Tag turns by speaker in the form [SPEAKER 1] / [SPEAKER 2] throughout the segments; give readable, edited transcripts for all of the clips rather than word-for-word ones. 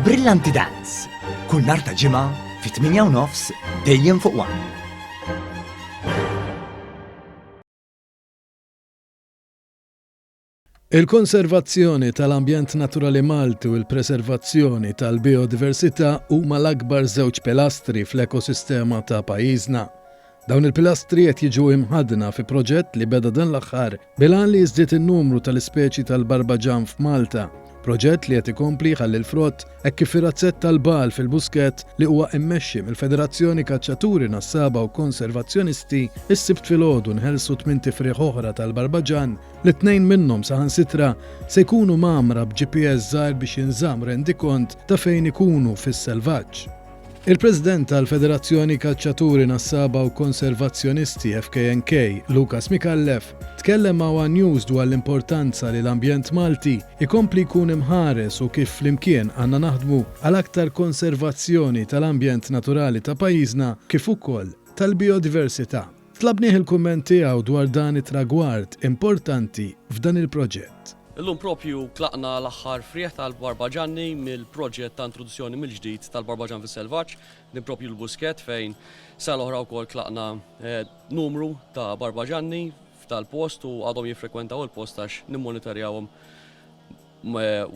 [SPEAKER 1] Brillanti Dance. Kull nhar ta' ġimgħa fit-8:30 dejjem fuq One.
[SPEAKER 2] Il-konservazzjoni tal-ambjent naturali Malti u l-preservazzjoni tal-biodiversità huma l-akbar żewġ pilastri fl-ekosistema ta' pajjiżna. Dawn il-pilastri qed jiġu imħadna fi proġett li beda dan l-aħħar bilan li jiżdied in-numru tal-ispeċi tal-barbaġan f'Malta. Proġett li qed ikompli ħalli l-frott hekk kif ir-razzett tal-bal fil-Busket li huwa mmexxi mill-Federazzjoni Kaċċaturi Nassaba u Konservazzjonisti is-sibt filgħodu nħelsu 8 tifrieħ oħra tal-barbaġan li 2 minnhom saħansitra se jkunu magħmra b'GPS żgħar biex jinżamm rendikont ta' fejn ikunu fis-selvaġġ. Il-President tal-Federazzjoni Kaċċaturi Nassaba u Konservazzjonisti FKNK, Lukas Mikallef, tkellem ma' One News dwar l-importanza li l-ambjent Malti ikompli jkun imħares u kif flimkien għandna naħdmu għal aktar konservazzjoni tal-ambjent naturali ta' pajjiżna kif ukoll tal-biodiversità. Tlabnieh il-kumment tiegħu dwar dan it-tragward importanti f'dan il-proġett.
[SPEAKER 3] Illum propju tlaqna l-aħħar frieħ tal-barbaġanni mill-proġett ta' introduzzjoni mill-ġdid tal-barbaġan fis-selvaġġ, din propju l-Busket fejn sal-oħra wkoll tlaqna numru ta' barbaġanni tal-post u għadhom jiffrekwentaw il-post għax nimmonitorjawhom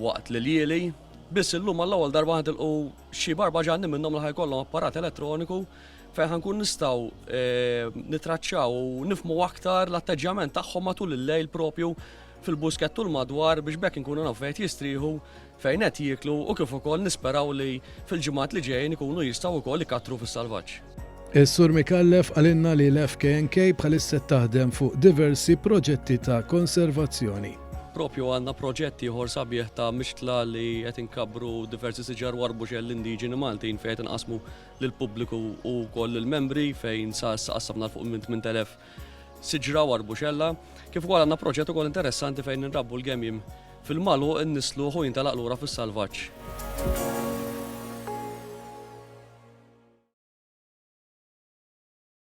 [SPEAKER 3] waqt l-lieli. Biss illum għall-ewwel darba ħadilqu xi barbaġanni minnhom li ħajkollhom apparat elettroniku fejn ħankun nistgħu nitraċċaw u nifhmu aktar l-atteġġjament tagħhom matul il-lejl propju fil-Busket tul madwar biex bekk inkunu nafu fejn jistrieħu, fejn qed jieklu u kif ukoll nisperaw li fil-ġimgħat li ġejjin ikunu jistgħu wkoll ikattru fis-salvaġġ.
[SPEAKER 2] Is-Sur Mikallef għalinna li l-FKNK bħalissa taħdem fuq diversi proġetti ta' konservazzjoni.
[SPEAKER 3] Propju għandna proġetti ieħor sabiħ ta' mixtla li qed inkabru diversi siġar warbuġell indiġeni Maltin fejn qed inqasmu lill-pubbliku u wkoll lill-membri fejn sa qassabna fuq minn 8000 siġra warbuxella, kif ukoll għandna proġett ukoll interessanti fejn nrabbu l-gemjim fil-malu nnislu ħujn tal-aqlura fis-salvaġġ.